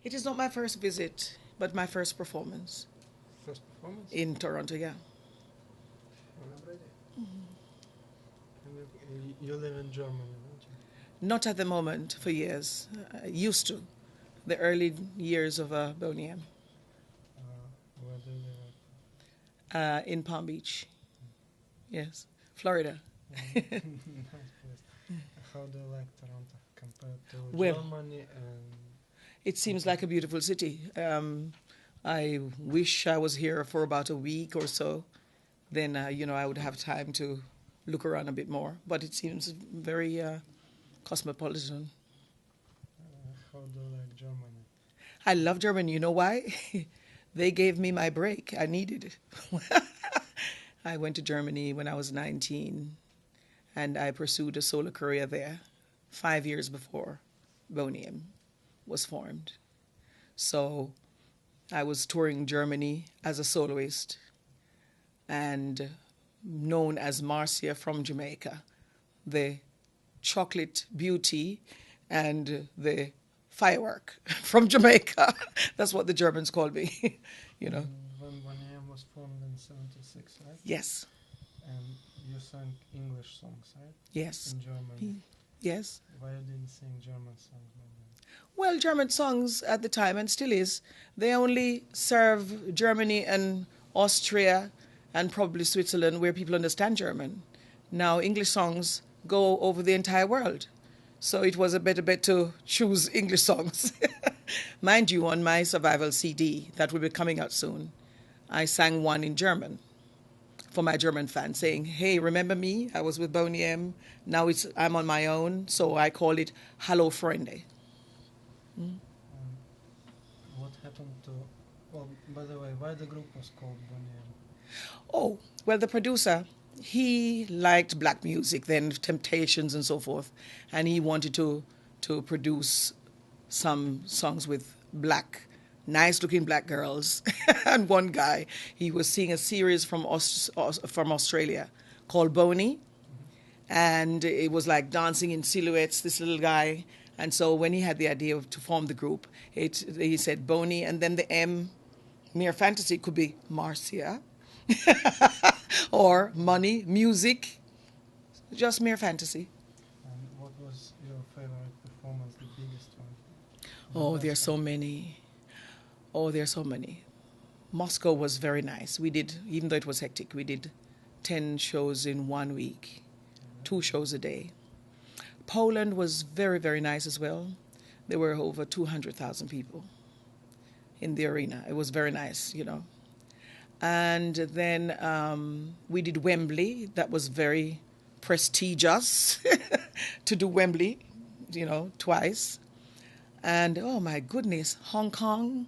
It is not my first visit, but my first performance First performance? in Toronto, yeah. And you live in Germany, don't you? Not at the moment, for years. Used to, the early years of Boney M, Where do you live in Palm Beach, yes, Florida. at? Nice place. How do you like Toronto compared to Well, Germany and it seems like a beautiful city. I wish I was here for about a week or so. Then, I would have time to look around a bit more. But it seems very cosmopolitan. how do you like Germany? I love Germany. You know why? They gave me my break. I needed it. I went to Germany when I was 19, and I pursued a solo career there 5 years before Boney M was formed. So I was touring Germany as a soloist and known as Marcia from Jamaica, the chocolate beauty and the firework from Jamaica. That's what the Germans call me, you know. When Boney M was formed in '76, right? Yes, And you sang English songs, right? yes, In Germany. yes. Why you didn't sing German songs back then? Well, German songs at the time, and still is, they only serve Germany and Austria and probably Switzerland where people understand German. Now, English songs go over the entire world. So it was a better bet to choose English songs. Mind you, on my survival CD that will be coming out soon, I sang one in German for my German fans, saying, "Hey, remember me? I was with Boney M. Now I'm on my own, so I call it Hallo Freunde." And what happened to? Well, by the way, why the group was called Boney M? Oh, well, the producer, he liked black music, then Temptations and so forth, and he wanted to produce some songs with black, nice-looking black girls. And one guy, he was seeing a series from Australia called Boney, and it was like dancing in silhouettes, this little guy. And so when he had the idea to form the group, he said Boney, and then the M, mere fantasy, could be Marcia, or money, music, just mere fantasy. And what was your favorite performance, the biggest one? Oh, The there's best so one? many. Oh, there's so many. Moscow was very nice. We did, even though it was hectic, we did 10 shows in 1 week, 2 shows a day. Poland was very, very nice as well. There were over 200,000 people in the arena. It was very nice. And then we did Wembley. That was very prestigious to do Wembley, twice. And oh my goodness, Hong Kong,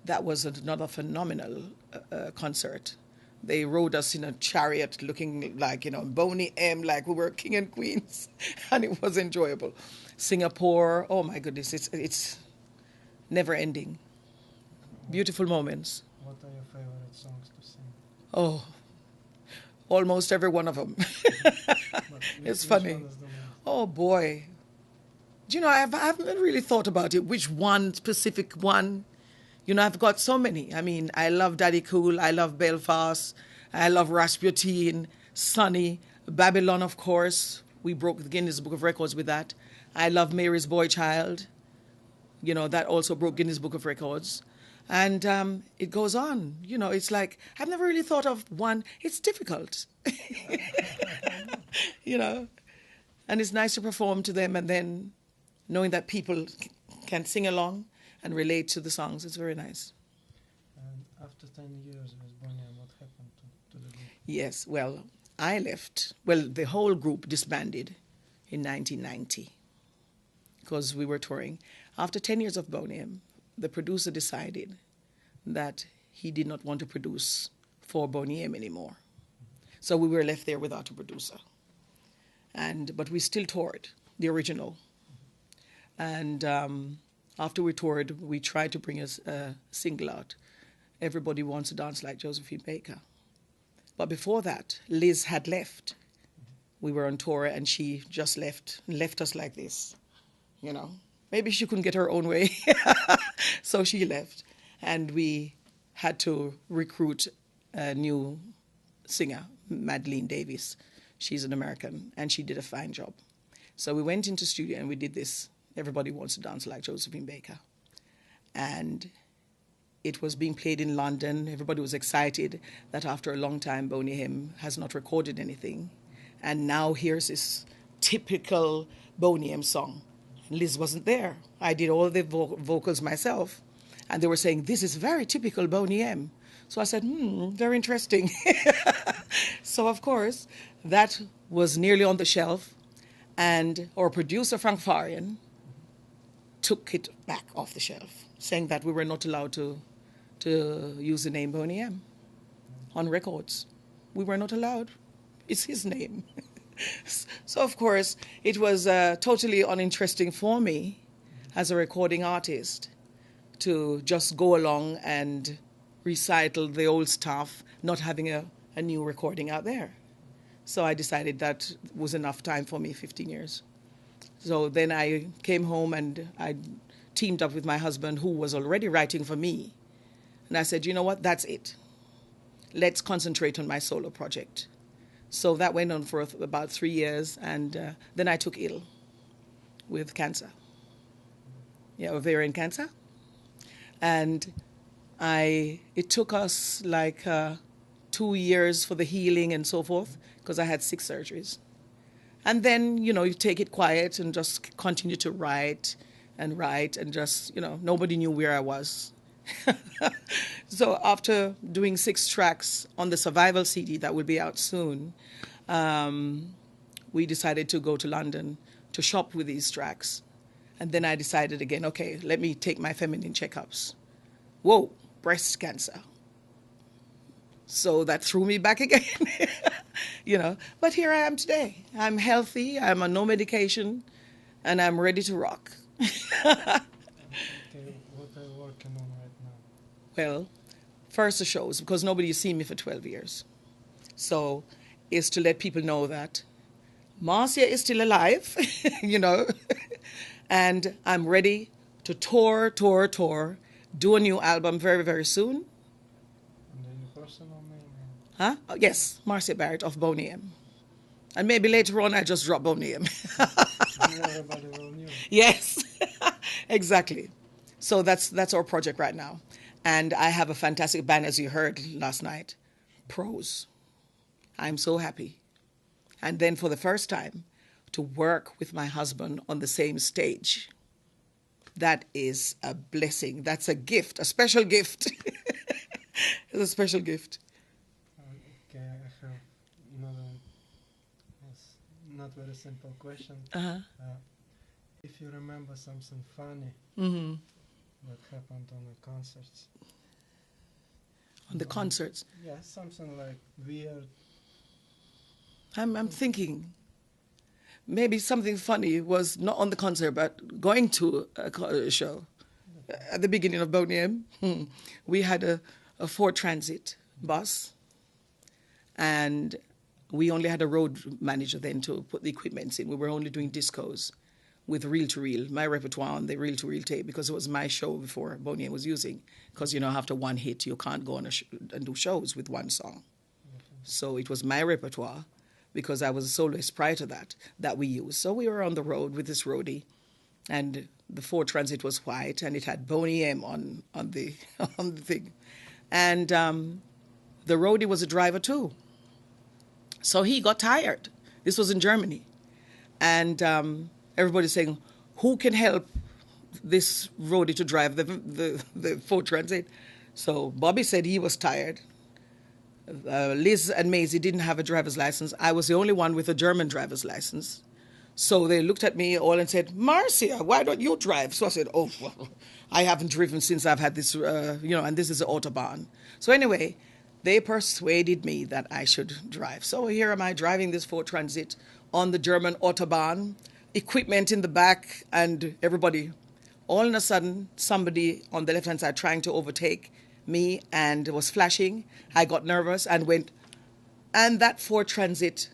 that was another phenomenal concert. They rode us in a chariot looking like, Boney M, like we were king and queens. And it was enjoyable. Singapore, oh my goodness, it's never ending. Beautiful moments. What are your favorite songs to sing? Oh, almost every one of them. But It's which funny. one is the most? Oh boy. Do you know, I haven't really thought about it, which one specific one. I've got so many. I mean, I love Daddy Cool, I love Belfast, I love Rasputin, Sunny, Babylon, of course. We broke the Guinness Book of Records with that. I love Mary's Boy Child. That also broke Guinness Book of Records. And it goes on. It's like, I've never really thought of one. It's difficult. you know. And it's nice to perform to them and then knowing that people can sing along and relate to the songs. It's very nice. And after 10 years with Boney M, what happened to the group? Yes, well, I left. Well, the whole group disbanded in 1990 because we were touring. After 10 years of Boney M, the producer decided that he did not want to produce for Boney M anymore. So we were left there without a producer. But we still toured, the original. And after we toured, we tried to bring a single out. Everybody Wants to Dance Like Josephine Baker. But before that, Liz had left. We were on tour and she just left us like this, you know. maybe she couldn't get her own way. So she left. And we had to recruit a new singer, Madeleine Davis. She's an American, and she did a fine job. So we went into studio and we did this, Everybody Wants to Dance Like Josephine Baker. And it was being played in London. Everybody was excited that after a long time, Boney M has not recorded anything. And now here's this typical Boney M song. Liz wasn't there. I did all the vocals myself. And they were saying, this is very typical Boney M. So I said, very interesting. So, of course, that was nearly on the shelf. And our producer, Frank Farian, took it back off the shelf, saying that we were not allowed to use the name Boney M on records. We were not allowed. It's his name. So, of course, it was totally uninteresting for me as a recording artist to just go along and recital the old stuff, not having a new recording out there. So I decided that was enough time for me, 15 years. So then I came home and I teamed up with my husband, who was already writing for me. And I said, you know what, that's it. Let's concentrate on my solo project. So that went on for about 3 years, and then I took ill with cancer. Yeah, ovarian cancer. And it took us like 2 years for the healing and so forth, because I had 6 surgeries. And then, you take it quiet and just continue to write and just, nobody knew where I was. So after doing 6 tracks on the Survival CD that will be out soon, we decided to go to London to shop with these tracks. And then I decided again, okay, let me take my feminine checkups. Whoa, breast cancer. So that threw me back again, But here I am today. I'm healthy, I'm on no medication, and I'm ready to rock. Okay, what are you working on right now? Well, first the shows, because nobody has seen me for 12 years. So is to let people know that Marcia is still alive, and I'm ready to tour, do a new album very, very soon. And then your personal name? Huh? Yes, Marcia Barrett of Boney M. And maybe later on I just drop Boney M. Everybody will know. Yes, exactly. So that's our project right now. And I have a fantastic band, as you heard last night, Pros. I'm so happy. And then for the first time, to work with my husband on the same stage. That is a blessing. That's a gift, a special gift. It's a special gift. Okay, I have another not very simple question. Uh-huh. If you remember something funny that happened on the concerts. On the concerts? Yeah, something like weird. I'm thinking maybe something funny was not on the concert, but going to a show. At the beginning of Boney M, we had a Ford Transit bus, and we only had a road manager then to put the equipment in. We were only doing discos with reel-to-reel, my repertoire on the reel-to-reel tape, because it was my show before Boney M was using. Because, after one hit, you can't go on and do shows with one song. So it was my repertoire, because I was a soloist prior to that we used. So we were on the road with this roadie, and the Ford Transit was white, and it had Boney M on the on the thing. And the roadie was a driver too. So he got tired. This was in Germany. And everybody's saying, who can help this roadie to drive the Ford Transit? So Bobby said he was tired. Liz and Maisie didn't have a driver's license. I was the only one with a German driver's license. So they looked at me all and said, Marcia, why don't you drive? So I said, oh, well, I haven't driven since I've had this, and this is an Autobahn. So anyway, they persuaded me that I should drive. So here am I driving this Ford Transit on the German Autobahn, equipment in the back, and everybody. All of a sudden, somebody on the left-hand side trying to overtake me and was flashing. I got nervous and went, and that Ford Transit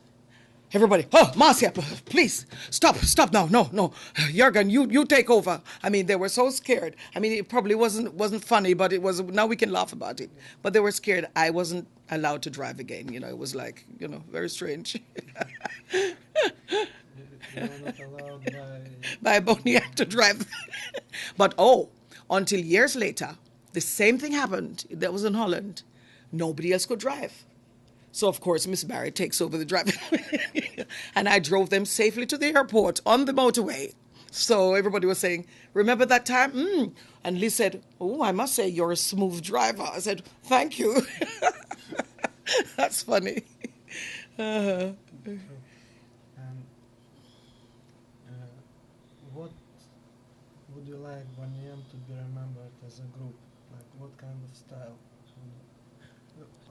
Everybody, oh, Marcia, please, stop now, no. Jürgen, you take over. I mean, they were so scared. I mean, it probably wasn't funny, but it was, now we can laugh about it. But they were scared. I wasn't allowed to drive again, it was like, very strange. You were not allowed By Boney M to drive. But until years later, the same thing happened. That was in Holland. Nobody else could drive. So, of course, Miss Barrett takes over the driving. And I drove them safely to the airport on the motorway. So everybody was saying, remember that time? And Liz said, oh, I must say you're a smooth driver. I said, thank you. That's funny. And what would you like Boney M to be remembered as a group? Like what kind of style?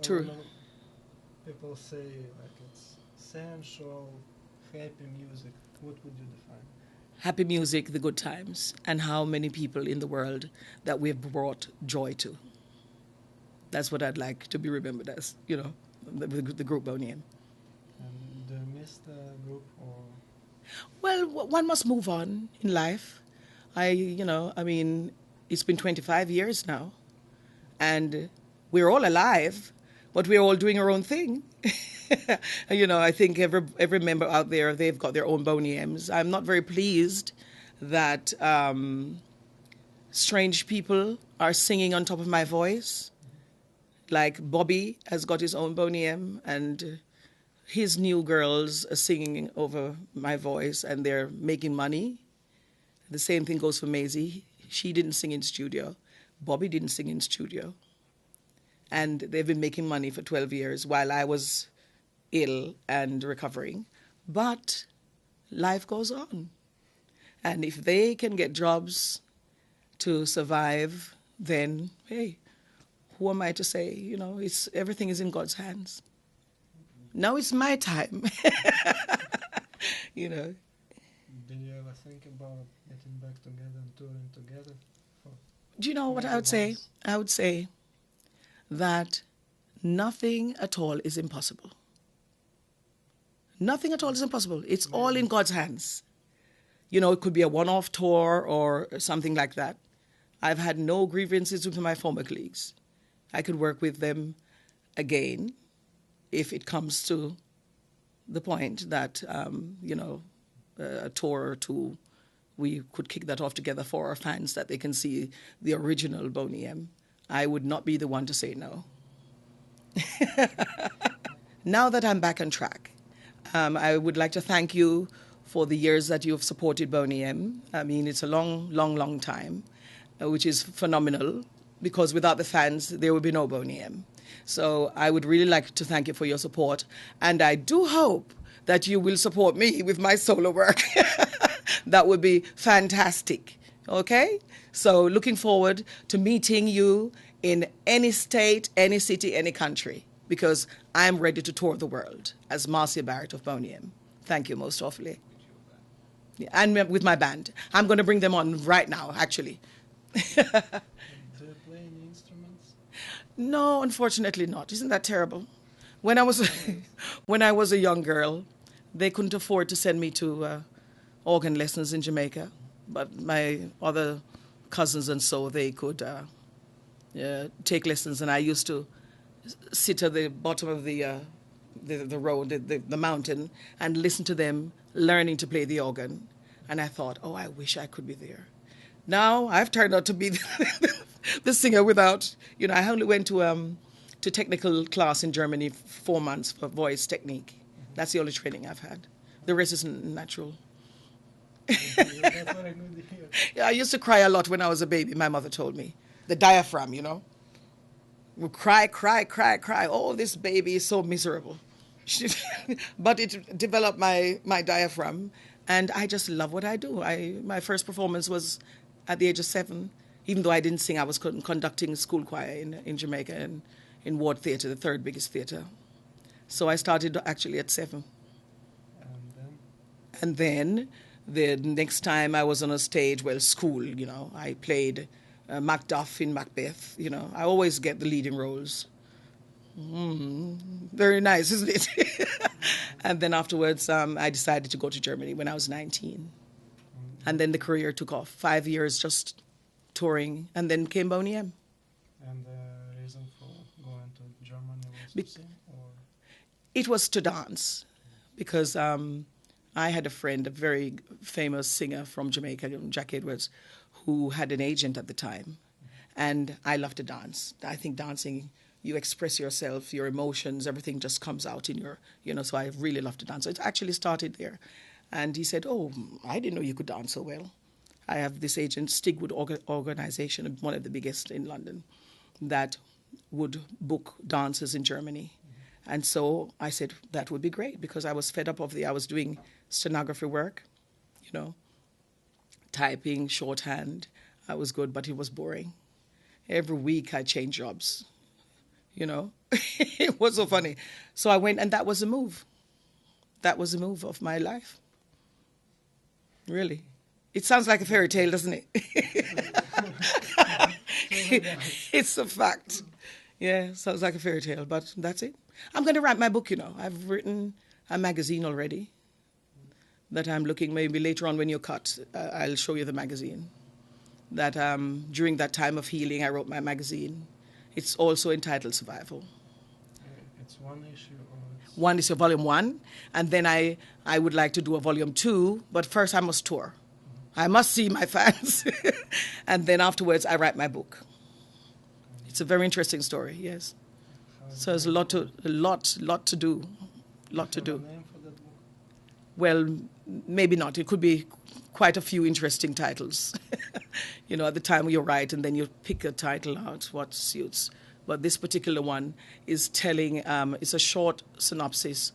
True. People say like it's sensual, happy music. What would you define? Happy music, the good times, and how many people in the world that we have brought joy to. That's what I'd like to be remembered as, the group Boney M. And do you miss the group or? Well, one must move on in life. It's been 25 years now, and we're all alive, but we're all doing our own thing. I think every member out there, they've got their own Boney M's. I'm not very pleased that strange people are singing on top of my voice. Like Bobby has got his own Boney M, and his new girls are singing over my voice, and they're making money. The same thing goes for Maisie. She didn't sing in studio. Bobby didn't sing in studio. And they've been making money for 12 years while I was ill and recovering. But life goes on. And if they can get jobs to survive, then, hey, who am I to say? Everything is in God's hands. Now it's my time. Did you ever think about getting back together and touring together? Do you know what I would say? I would say that nothing at all is impossible. Nothing at all is impossible. It's all in God's hands. It could be a one-off tour or something like that. I've had no grievances with my former colleagues. I could work with them again if it comes to the point that, a tour or two, we could kick that off together for our fans that they can see the original Boney M. I would not be the one to say no. Now that I'm back on track, I would like to thank you for the years that you've supported Boney M. I mean, it's a long time, which is phenomenal, because without the fans, there would be no Boney M. So I would really like to thank you for your support, and I do hope that you will support me with my solo work. That would be fantastic. Okay? So looking forward to meeting you in any state, any city, any country, because I'm ready to tour the world as Marcia Barrett of Boney M. Thank you most awfully. Yeah, and with my band. I'm going to bring them on right now, actually. Do you play any instruments? No, unfortunately not. Isn't that terrible? When I was a young girl, they couldn't afford to send me to organ lessons in Jamaica, but my other cousins and so, they could take lessons, and I used to sit at the bottom of the road, the mountain, and listen to them learning to play the organ. And I thought, oh, I wish I could be there. Now I've turned out to be the singer without, I only went to technical class in Germany 4 months for voice technique. That's the only training I've had. The rest is natural. That's very good to hear. Yeah, I used to cry a lot when I was a baby, my mother told me. The diaphragm, would cry. Oh, this baby is so miserable. But it developed my diaphragm, and I just love what I do. My first performance was at the age of 7. Even though I didn't sing, I was conducting school choir in Jamaica and in Ward Theatre, the third biggest theatre. So I started actually at 7. And then the next time I was on a stage, school, I played Macduff in Macbeth. I always get the leading roles. Very nice, isn't it? And then afterwards, I decided to go to Germany when I was 19. And then the career took off. 5 years just touring, and then came Boney M. And the reason for going to Germany was to sing, or? It was to dance, because I had a friend, a very famous singer from Jamaica, Jack Edwards, who had an agent at the time. And I love to dance. I think dancing, you express yourself, your emotions, everything just comes out in your, so I really love to dance. So it actually started there. And he said, oh, I didn't know you could dance so well. I have this agent, Stigwood organization, one of the biggest in London, that would book dancers in Germany. And so I said, that would be great, because I was fed up I was doing stenography work, typing, shorthand. I was good, but it was boring. Every week I changed jobs, It was so funny. So I went, and that was the move. That was the move of my life. Really. It sounds like a fairy tale, doesn't it? It's a fact. Yeah, sounds like a fairy tale, but that's it. I'm going to write my book, I've written a magazine already that I'm looking, maybe later on when you cut, I'll show you the magazine. That during that time of healing, I wrote my magazine. It's also entitled Survival. It's one issue? Or it's... One issue, volume 1, and then I would like to do a volume 2, but first I must tour. I must see my fans. And then afterwards, I write my book. It's a very interesting story, yes. So there's a lot to do. Lot to do. Name for that book? Well, maybe not. It could be quite a few interesting titles. At the time you write, and then you pick a title out, what suits. But this particular one is telling, it's a short synopsis,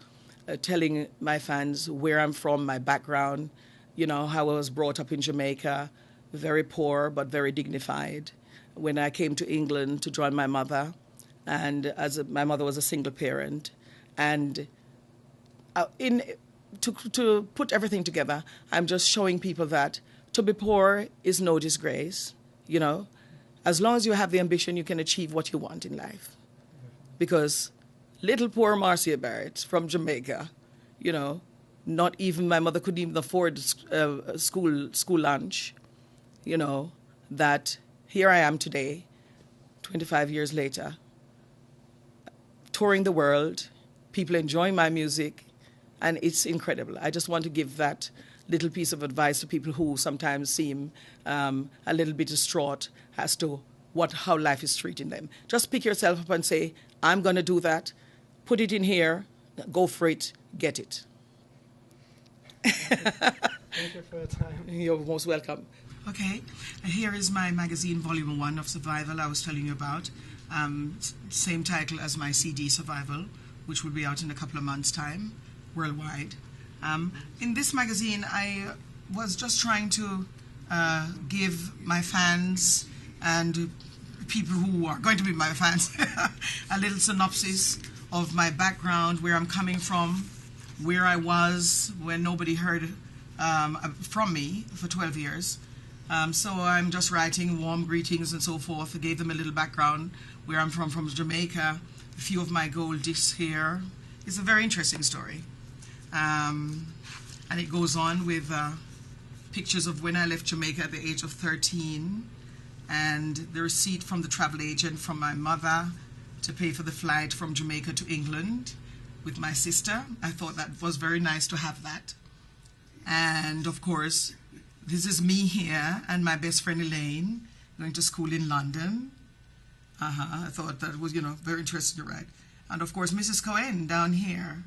telling my fans where I'm from, my background, how I was brought up in Jamaica, very poor but very dignified. When I came to England to join my mother, and my mother was a single parent, and to put everything together, I'm just showing people that to be poor is no disgrace, As long as you have the ambition, you can achieve what you want in life. Because little poor Marcia Barrett from Jamaica, not even my mother couldn't even afford school lunch, that here I am today, 25 years later, touring the world, people enjoying my music, and it's incredible. I just want to give that little piece of advice to people who sometimes seem a little bit distraught as to how life is treating them. Just pick yourself up and say, I'm going to do that, put it in here, go for it, get it. Thank you for your time. You're most welcome. Okay, here is my magazine, Volume 1 of Survival I was telling you about. Same title as my CD, Survival, which will be out in a couple of months' time, worldwide. In this magazine, I was just trying to give my fans and people who are going to be my fans a little synopsis of my background, where I'm coming from, where I was when nobody heard from me for 12 years. So I'm just writing warm greetings and so forth. I gave them a little background, where I'm from Jamaica, a few of my gold discs here. It's a very interesting story. And it goes on with pictures of when I left Jamaica at the age of 13, and the receipt from the travel agent from my mother to pay for the flight from Jamaica to England with my sister. I thought that was very nice to have that. And of course, this is me here and my best friend Elaine going to school in London. I thought that was, very interesting to write. And of course, Mrs. Cohen down here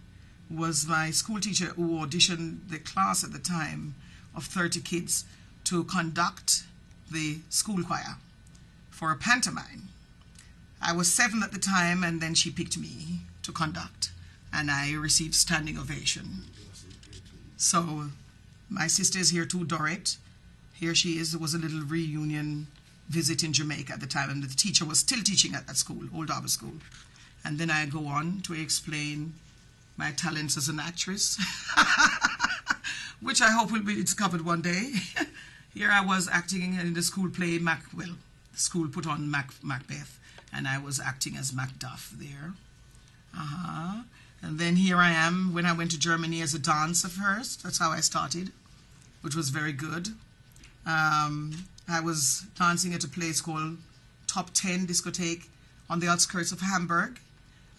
was my school teacher who auditioned the class at the time of 30 kids to conduct the school choir for a pantomime. I was 7 at the time, and then she picked me to conduct, and I received standing ovation. So my sister is here too, Dorrit. Here she is. There was a little reunion visit in Jamaica at the time, and the teacher was still teaching at that school, Old Harbour School. And then I go on to explain my talents as an actress, which I hope will be discovered one day. Here I was acting in the school play, the school put on Macbeth, and I was acting as Macduff there. And then here I am when I went to Germany as a dancer first. That's how I started, which was very good. I was dancing at a place called Top 10 Discotheque on the outskirts of Hamburg.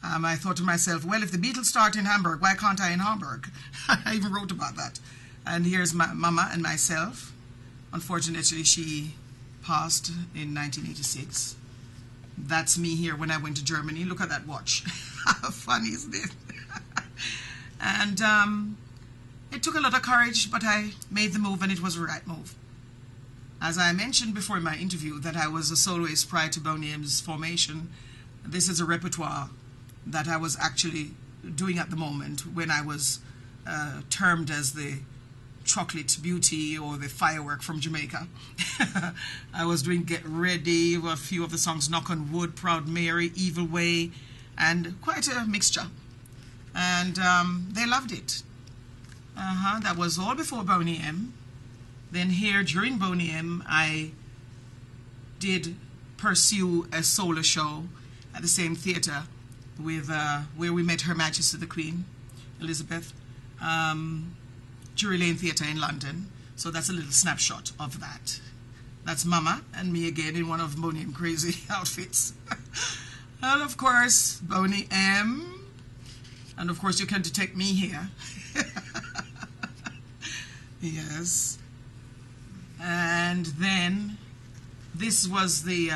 I thought to myself, well, if the Beatles start in Hamburg, why can't I in Hamburg? I even wrote about that. And here's my mama and myself. Unfortunately, she passed in 1986. That's me here when I went to Germany. Look at that watch. How funny is this? And it took a lot of courage, but I made the move, and it was the right move. As I mentioned before in my interview that I was a soloist prior to Boney M's formation, this is a repertoire that I was actually doing at the moment when I was termed as the chocolate beauty or the firework from Jamaica. I was doing Get Ready, a few of the songs, Knock on Wood, Proud Mary, Evil Way, and quite a mixture. And they loved it. That was all before Boney M. Then here during Boney M, I did pursue a solo show at the same theatre with where we met Her Majesty the Queen, Elizabeth, Drury Lane Theatre in London. So that's a little snapshot of that. That's Mama and me again in one of Boney M crazy outfits. And of course, Boney M. And of course, you can detect me here. Yes. And then this was the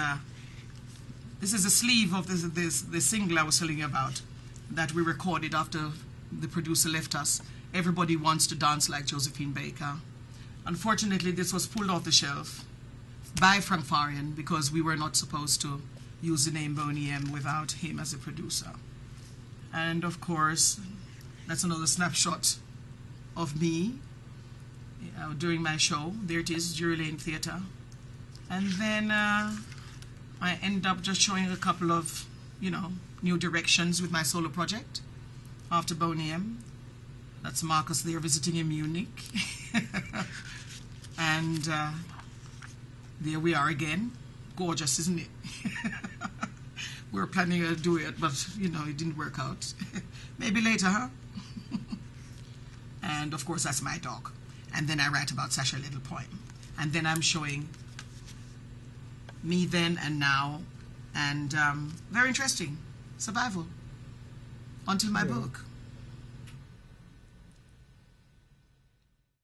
this is a sleeve of the single I was telling you about that we recorded after the producer left us. Everybody Wants to Dance Like Josephine Baker. Unfortunately, this was pulled off the shelf by Frank Farian because we were not supposed to use the name Boney M without him as a producer. And of course, that's another snapshot of me during my show. There it is, Drury Lane Theatre. And then I end up just showing a couple of, new directions with my solo project after Boney M. That's Marcus there visiting in Munich. And there we are again. Gorgeous, isn't it? We were planning to do it, but, it didn't work out. Maybe later, huh? And, of course, that's my dog. And then I write about Sasha Little poem. And then I'm showing me then and now. And very interesting. Survival. Until my book.